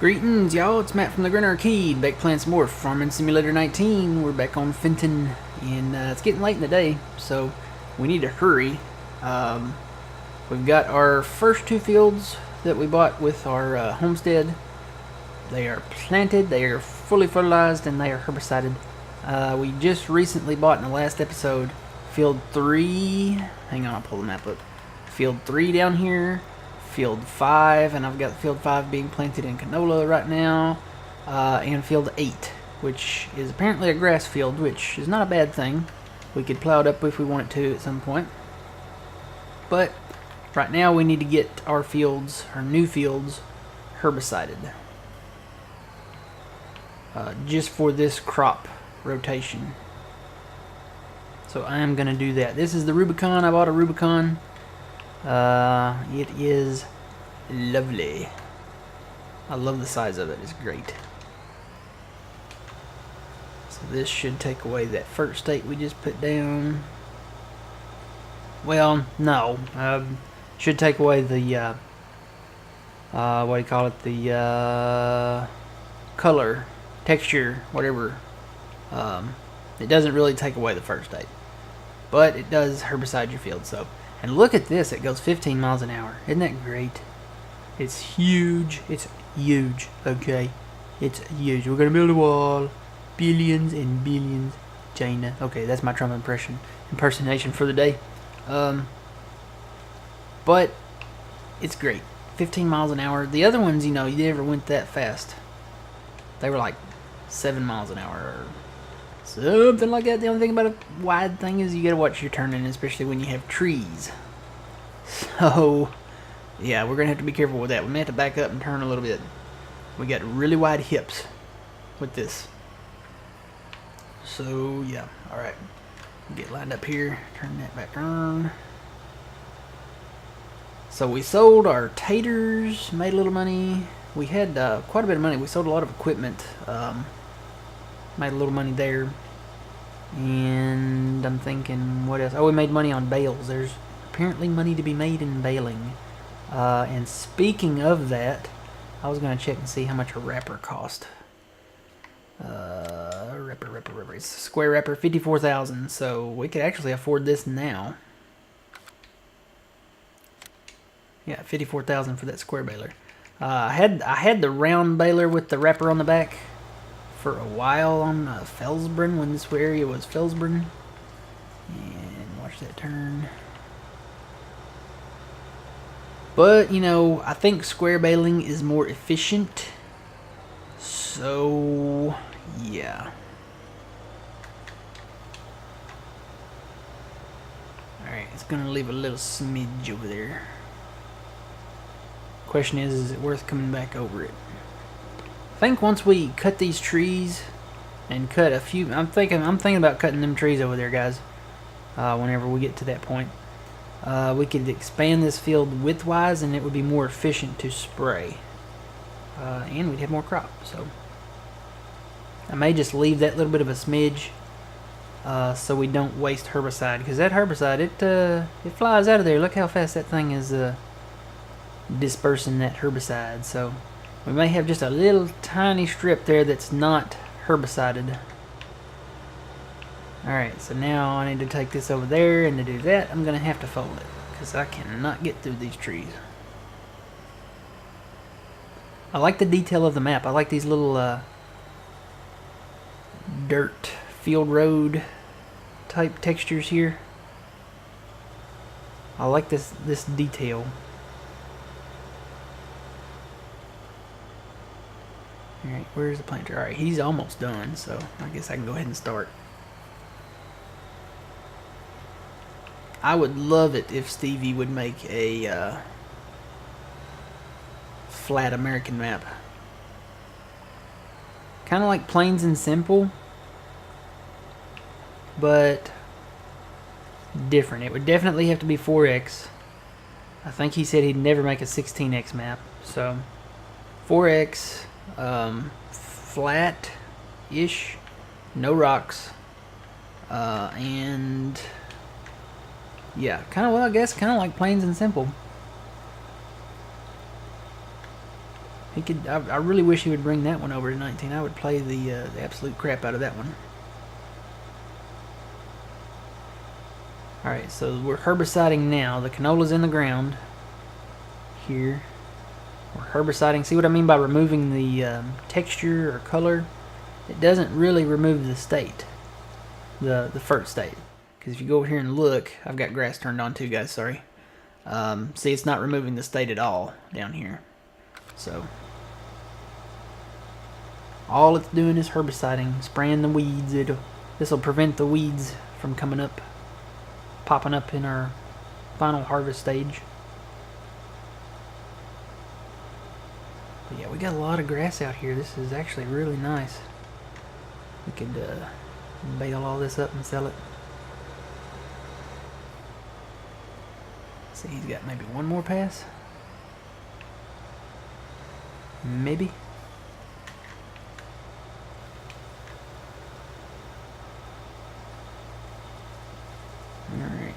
Greetings, y'all. It's Matt from the Grin Arcade, back playing some more Farming Simulator 19. We're back on Fenton, and it's getting late in the day, so we need to hurry. We've got our first two fields that we bought with our homestead. They are planted, they are fully fertilized, and they are herbicided. We just recently bought in the last episode Field 3. Hang on, I'll pull the map up. Field 3 down here. Field 5, and I've got Field 5 being planted in canola right now, and Field 8, which is apparently a grass field, which is not a bad thing. We could plow it up if we wanted to at some point. But right now we need to get our fields, our new fields, herbicided. Just for this crop rotation. So I am going to do that. This is the Rubicon. I bought a Rubicon. It is lovely. I love the size of it. It's great. So this should take away that first stake we just put down. Well, no. Should take away the, what do you call it? The, color, texture, whatever. It doesn't really take away the first stake. But it does herbicide your field, so. And look at this, it goes 15 miles an hour. Isn't that great? It's huge. It's huge, okay? It's huge. We're going to build a wall. Billions and billions. China. Okay, that's my Trump impersonation for the day. But it's great. 15 miles an hour. The other ones, you know, you never went that fast. They were like 7 miles an hour or something like that. The only thing about a wide thing is you gotta watch your turning, especially when you have trees. So, yeah, we're gonna have to be careful with that. We may have to back up and turn a little bit. We got really wide hips with this. So, yeah, alright. Get lined up here, turn that back on. So we sold our taters, made a little money. We had quite a bit of money. We sold a lot of equipment. Made a little money there. And I'm thinking, what else? Oh, we made money on bales. There's apparently money to be made in baling. And speaking of that, I was going to check and see how much a wrapper cost. Wrapper. It's a square wrapper, 54,000. So we could actually afford this now. Yeah, 54,000 for that square baler. I had the round baler with the wrapper on the back for a while on Felsbrunn, when this area was Felsbrunn. And watch that turn. But, you know, I think square baling is more efficient. So, yeah. Alright, it's going to leave a little smidge over there. Question is it worth coming back over it? I think once we cut these trees and cut a few, I'm thinking about cutting them trees over there, guys. Whenever we get to that point, we could expand this field widthwise, and it would be more efficient to spray, and we'd have more crop. So I may just leave that little bit of a smidge, so we don't waste herbicide, because that herbicide it flies out of there. Look how fast that thing is dispersing that herbicide. So we may have just a little tiny strip there that's not herbicided. Alright, so now I need to take this over there, and to do that I'm going to have to fold it, because I cannot get through these trees. I like the detail of the map. I like these little dirt field road type textures here. I like this detail. Alright, where's the planter? Alright, he's almost done, so I guess I can go ahead and start. I would love it if Stevie would make a flat American map. Kind of like Plains and Simple, but different. It would definitely have to be 4X. I think he said he'd never make a 16X map, so 4X. Flat-ish, no rocks, and yeah, kind of, well, I guess kind of like Plains and Simple. He could. I really wish he would bring that one over to 19. I would play the absolute crap out of that one. Alright, so we're herbiciding now. The canola's in the ground. Here. We're herbiciding. See what I mean by removing the texture or color? It doesn't really remove the state. The first state. Because if you go over here and look, I've got grass turned on too, guys, sorry. See, it's not removing the state at all down here. So, all it's doing is herbiciding, spraying the weeds. This will prevent the weeds from coming up, popping up in our final harvest stage. But yeah, we got a lot of grass out here. This is actually really nice. We could bale all this up and sell it. See, he's got maybe one more pass. Maybe. Alright.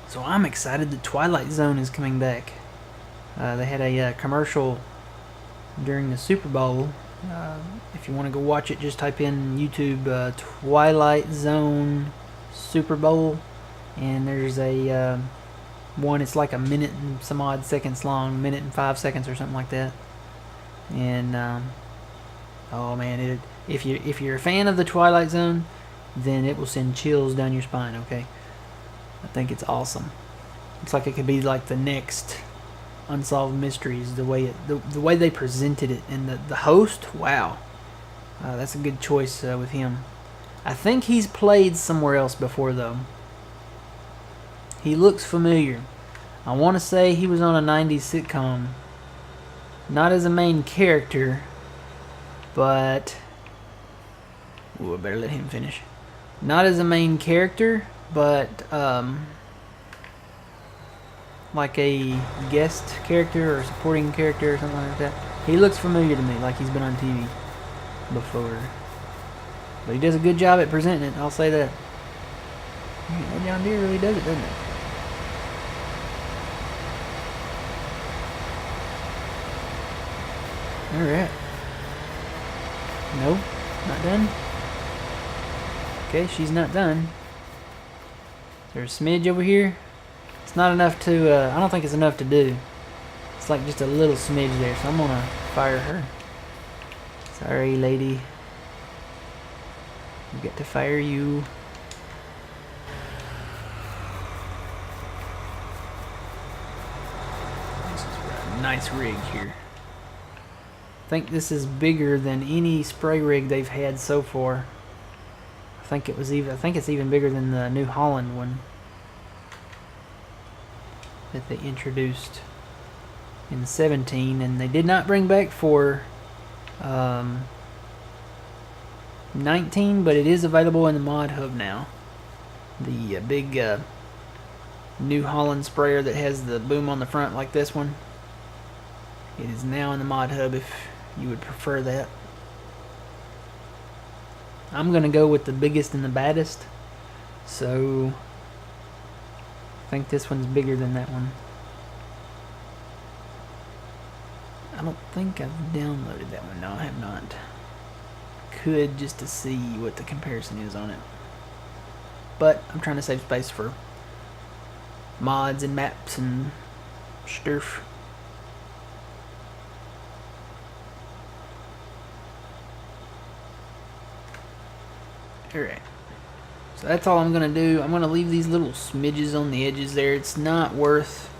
So I'm excited the Twilight Zone is coming back. They had a commercial during the Super Bowl. If you want to go watch it, just type in YouTube Twilight Zone Super Bowl. And there's a one, it's like a minute and some odd seconds long, minute and 5 seconds or something like that. And oh man, if you're a fan of the Twilight Zone, then it will send chills down your spine. Okay, I think it's awesome. Looks like it could be like the next Unsolved Mysteries. The way the way they presented it, and the host, wow, that's a good choice with him. I think he's played somewhere else before though. He looks familiar. I want to say he was on a 90s sitcom. Not as a main character, but... Ooh, I better let him finish. Not as a main character, but like a guest character or supporting character or something like that. He looks familiar to me, like he's been on TV before. But he does a good job at presenting it, I'll say that. That John Deere really does it, doesn't it? Alright. No, not done. Okay, she's not done. Is there a smidge over here? It's not enough to, I don't think it's enough to do. It's like just a little smidge there, so I'm gonna fire her. Sorry, lady. We get to fire you. This is a nice rig here. I think this is bigger than any spray rig they've had so far. I think it's even bigger than the New Holland one that they introduced in 17, and they did not bring back for 19, but it is available in the mod hub now. The big New Holland sprayer that has the boom on the front like this one. It is now in the mod hub if you would prefer that. I'm gonna go with the biggest and the baddest, so I think this one's bigger than that one. I don't think I've downloaded that one. No, I have not. Could, just to see what the comparison is on it, but I'm trying to save space for mods and maps and stuff. Alright, so that's all I'm going to do. I'm going to leave these little smidges on the edges there. It's not worth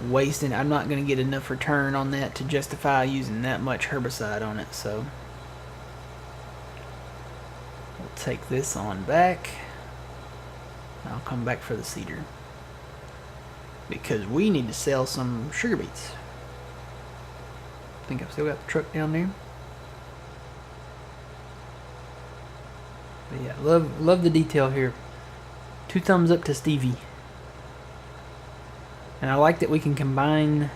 wasting. I'm not going to get enough return on that to justify using that much herbicide on it. So we'll take this on back. I'll come back for the cedar, because we need to sell some sugar beets. I think I've still got the truck down there. But yeah, love the detail here. 2 thumbs up to Stevie. And I like that we can combine.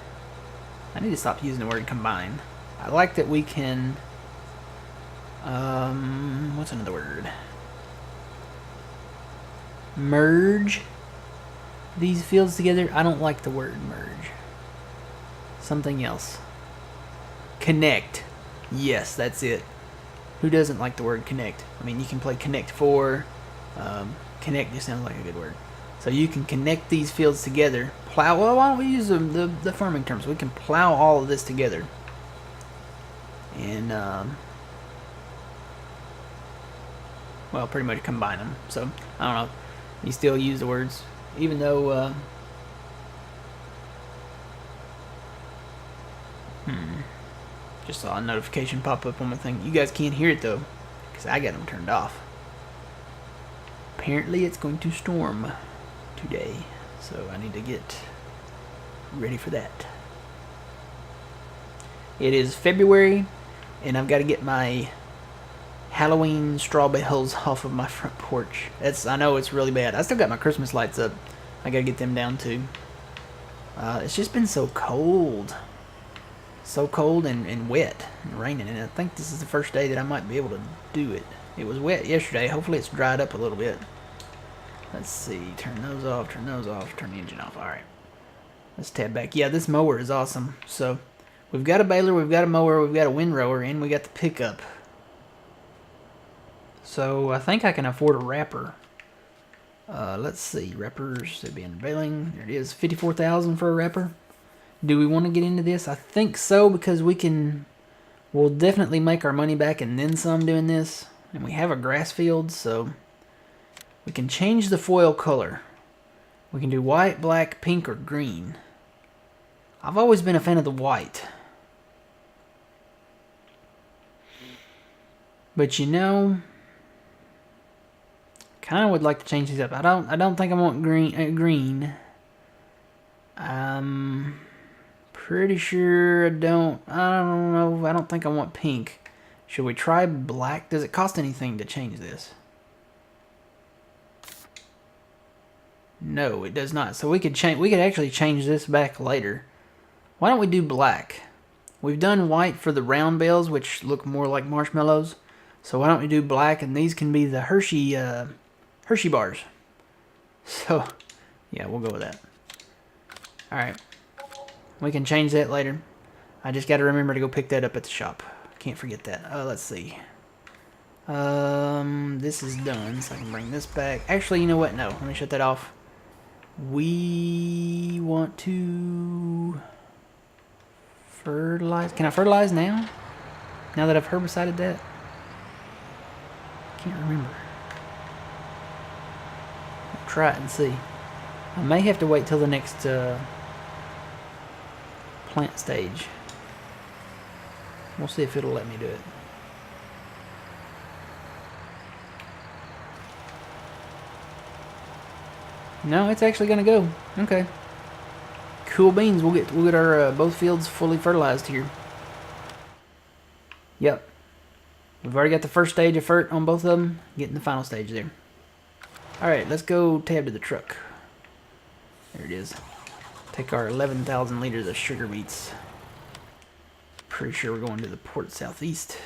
I need to stop using the word combine. I like that we can what's another word? Merge these fields together. I don't like the word merge. something else. Connect. Yes, that's it. Who doesn't like the word connect? I mean, you can play Connect 4. Connect just sounds like a good word. So you can connect these fields together. Plow. Well, why don't we use the farming terms? We can plow all of this together. And, well, pretty much combine them. So, I don't know. You still use the words. Even though, just saw a notification pop up on my thing. You guys can't hear it though, because I got them turned off. Apparently it's going to storm today, so I need to get ready for that. It is February, and I've got to get my Halloween straw bales off of my front porch. I know it's really bad. I still got my Christmas lights up. I got to get them down too. It's just been so cold. So cold and wet and raining, and I think this is the first day that I might be able to do it. It was wet yesterday. Hopefully it's dried up a little bit. Let's see. Turn those off, turn the engine off. Alright. Let's tab back. Yeah, this mower is awesome. So, we've got a baler, we've got a mower, we've got a windrower, and we got the pickup. So, I think I can afford a wrapper. Let's see. Wrappers should be in baling. There it is. $54,000 for a wrapper. Do we want to get into this? I think so, because we'll definitely make our money back and then some doing this. And we have a grass field, so we can change the foil color. We can do white, black, pink, or green. I've always been a fan of the white. But you know, kind of would like to change these up. I don't think I want green. Pretty sure I don't know. I don't think I want pink. Should we try black? Does it cost anything to change this? No, it does not. So we could actually change this back later. Why don't we do black? We've done white for the round bells, which look more like marshmallows. So why don't we do black, and these can be the Hershey bars. So yeah, we'll go with that. All right. We can change that later. I just got to remember to go pick that up at the shop. Can't forget that. Let's see. This is done, so I can bring this back. Actually, you know what? No, let me shut that off. We want to fertilize. Can I fertilize now? Now that I've herbicided that? Can't remember. I'll try it and see. I may have to wait till the next plant stage. We'll see if it'll let me do it. No, it's actually gonna go. Okay. Cool beans. We'll get our both fields fully fertilized here. Yep. We've already got the first stage of fert on both of them. Getting the final stage there. All right, let's go tab to the truck. There it is. Take our 11,000 liters of sugar beets. Pretty sure we're going to the port southeast.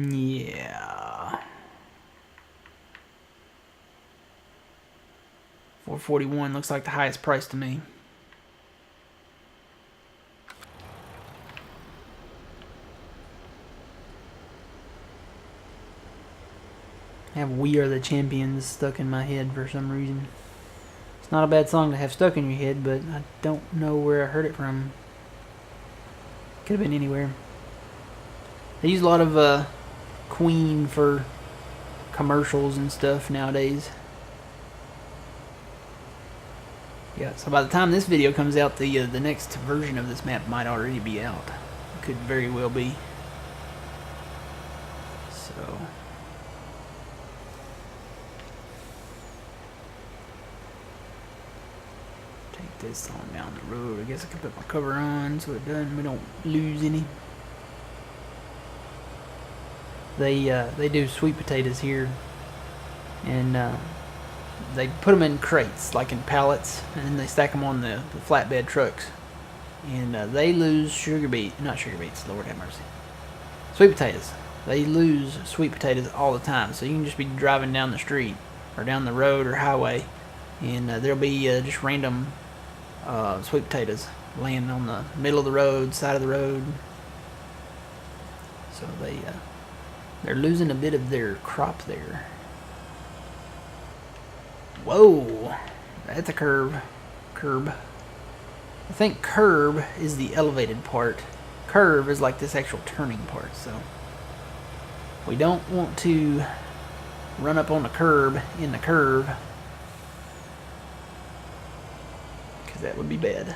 Yeah. 441 looks like the highest price to me. I have "We Are the Champions" stuck in my head for some reason. It's not a bad song to have stuck in your head, but I don't know where I heard it from. Could have been anywhere. They use a lot of Queen for commercials and stuff nowadays. Yeah, so by the time this video comes out, the next version of this map might already be out. It could very well be. So take this on down the road. I guess I can put my cover on so we don't lose any. They do sweet potatoes here, and they put them in crates, like in pallets, and then they stack them on the flatbed trucks. And they lose sweet potatoes. They lose sweet potatoes all the time. So you can just be driving down the street or down the road or highway, And there'll be just random sweet potatoes laying on the middle of the road, side of the road. So they're losing a bit of their crop there. Whoa, that's a curb. I think curb is the elevated part. Curve is like this actual turning part, so we don't want to run up on the curb in the curve, because that would be bad.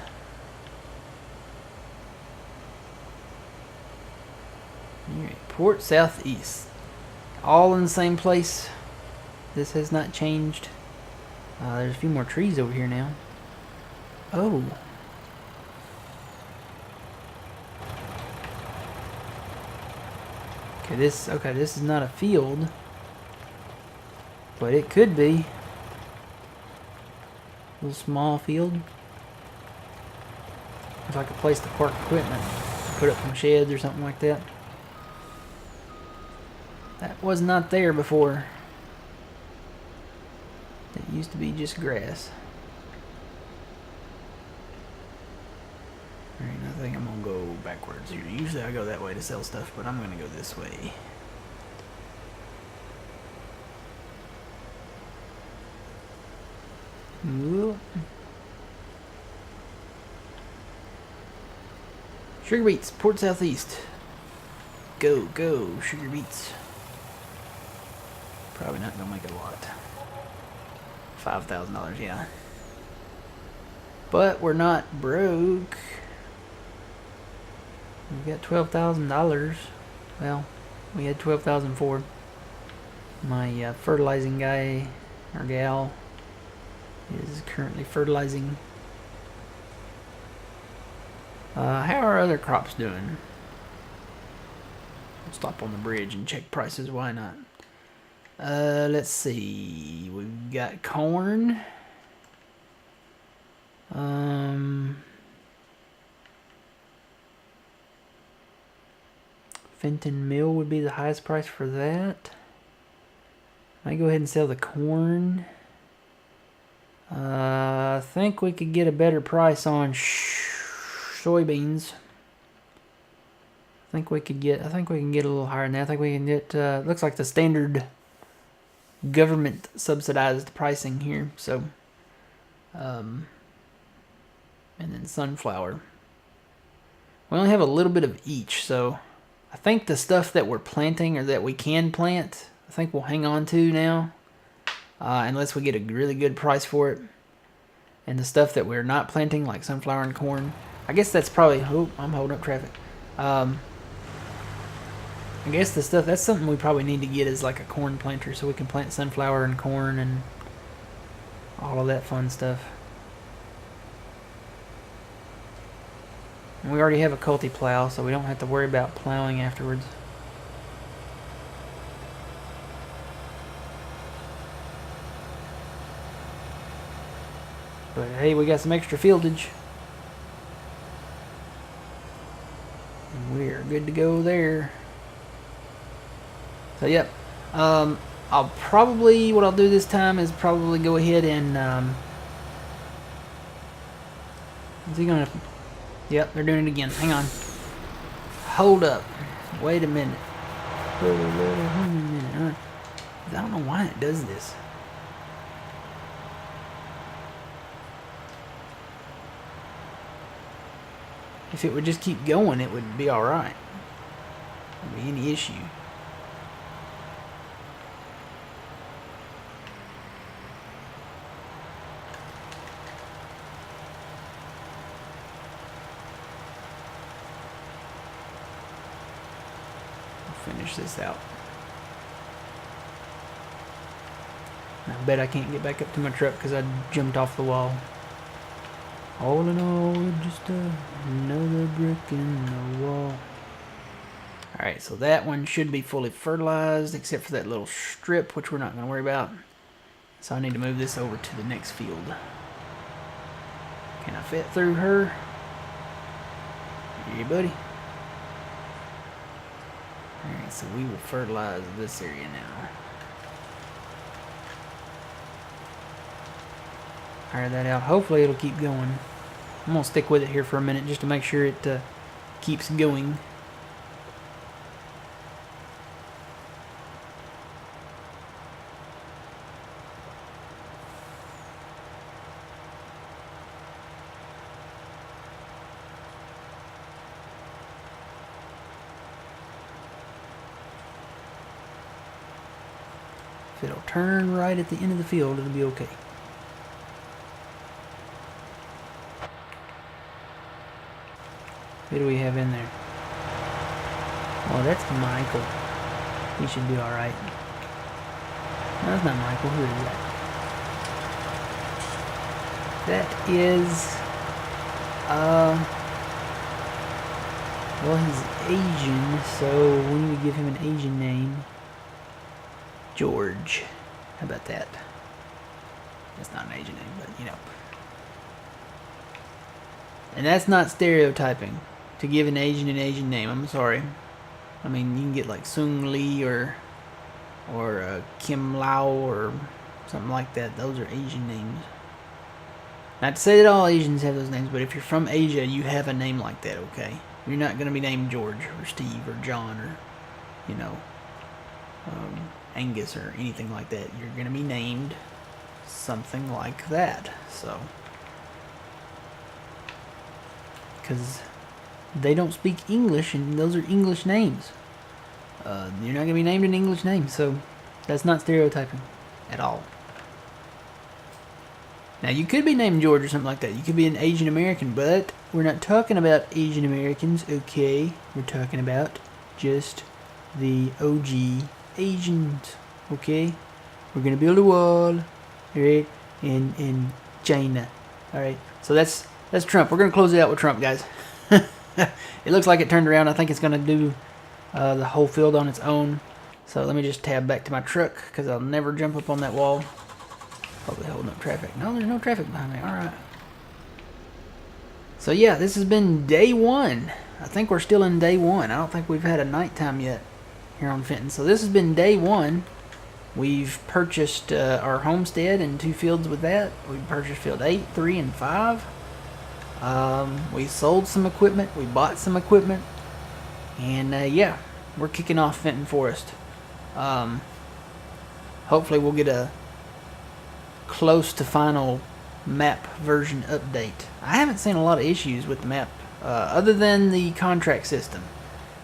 Alright, Port Southeast. All in the same place. This has not changed. There's a few more trees over here now. Oh. Okay, this is not a field, but it could be. A little small field. It's like a place to park equipment. Put up some sheds or something like that. That was not there before. It used to be just grass. Alright, I think I'm gonna go backwards here. Usually I go that way to sell stuff, but I'm gonna go this way. Whoop. Sugar beets, Port Southeast. Go, go, sugar beets. Probably not gonna make a lot. $5,000, yeah. But we're not broke. We've got $12,000. Well, we had $12,004. My fertilizing guy or gal is currently fertilizing. How are other crops doing? I'll stop on the bridge and check prices. Why not? Let's see. We've got corn. Fenton Mill would be the highest price for that. I go ahead and sell the corn. I think we could get a better price on soybeans. I think we can get a little higher than that. I think we can get looks like the standard government subsidized pricing here. So and then sunflower. We only have a little bit of each, so I think the stuff that we're planting or that we can plant, I think we'll hang on to now. Unless we get a really good price for it. And the stuff that we're not planting, like sunflower and corn, I guess that's probably... Oh, I'm holding up traffic. I guess the stuff... That's something we probably need to get is like a corn planter, so we can plant sunflower and corn and all of that fun stuff. And we already have a culti plow, so we don't have to worry about plowing afterwards. But hey, we got some extra fieldage. And we're good to go there. So yep. I'll probably, what I'll do this time is probably go ahead and is he gonna... Yep, they're doing it again. Hang on. Hold up. Wait a minute. I don't know why it does this. If it would just keep going, it would be alright. Wouldn't be any issue. Finish this out. I bet I can't get back up to my truck because I jumped off the wall. All in all, just another brick in the wall. Alright, so that one should be fully fertilized except for that little strip, which we're not going to worry about. So I need to move this over to the next field. Can I fit through her? Yeah, buddy. Alright, so we will fertilize this area now. hire that out. Hopefully it'll keep going. I'm going to stick with it here for a minute just to make sure it keeps going. If it'll turn right at the end of the field, it'll be okay. Who do we have in there? Oh, that's Michael. He should be alright. No, that's not Michael. Who is that? That is... well, he's Asian, so we need to give him an Asian name. George. How about that? That's not an Asian name, but you know. And that's not stereotyping to give an Asian name. I'm sorry. I mean, you can get like Sung Lee or Kim Lao or something like that. Those are Asian names. Not to say that all Asians have those names, but if you're from Asia, you have a name like that, okay? You're not going to be named George or Steve or John or, you know, Angus or anything like that. You're going to be named something like that. So, because they don't speak English, and those are English names. You're not going to be named an English name, so that's not stereotyping at all. Now, you could be named George or something like that. You could be an Asian American, but we're not talking about Asian Americans, okay? We're talking about just the OG Asians, okay? We're going to build a wall, alright, in China, alright? So that's Trump. We're going to close it out with Trump, guys. It looks like it turned around. I think it's going to do the whole field on its own. So let me just tab back to my truck, because I'll never jump up on that wall. Probably holding up traffic. No, there's no traffic behind me. Alright. So yeah, this has been day one. I think we're still in day one. I don't think we've had a nighttime yet here on Fenton. So this has been day one. We've purchased our homestead and 2 fields with that. We purchased field 8, 3, and 5. We sold some equipment. We bought some equipment. And yeah, we're kicking off Fenton Forest. Hopefully we'll get a close to final map version update. I haven't seen a lot of issues with the map other than the contract system,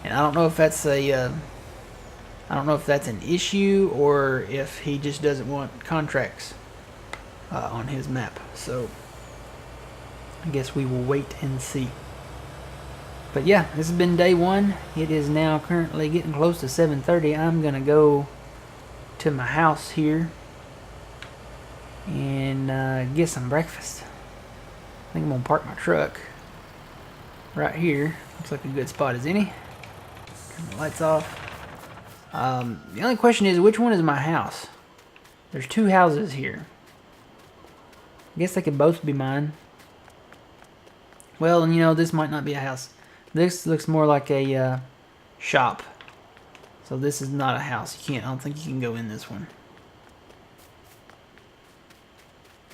and I don't know if that's an issue or if he just doesn't want contracts on his map. So I guess we will wait and see. But yeah, this has been day one. It is now currently getting close to 7:30. I'm gonna go to my house here and get some breakfast. I think I'm gonna park my truck right here. Looks like a good spot as any. Turn the lights off. The only question is, which one is my house? There's 2 houses here. I guess they could both be mine. Well, and you know, this might not be a house. This looks more like a shop. So this is not a house. I don't think you can go in this one.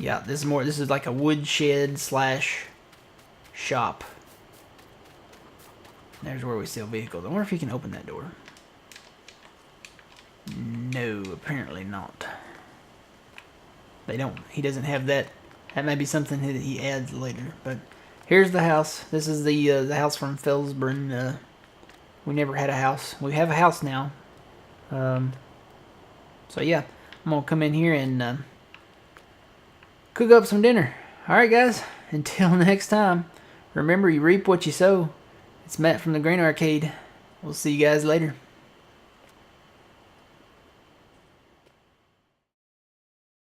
Yeah, this is like a woodshed / shop. There's where we sell vehicles. I wonder if you can open that door. No, apparently not. They don't. He doesn't have that. That may be something that he adds later. But here's the house. This is the house from Felsbrunn. We never had a house. We have a house now. So yeah, I'm gonna come in here and cook up some dinner. Alright guys, until next time, remember, you reap what you sow. It's Matt from the Green Arcade. We'll see you guys later.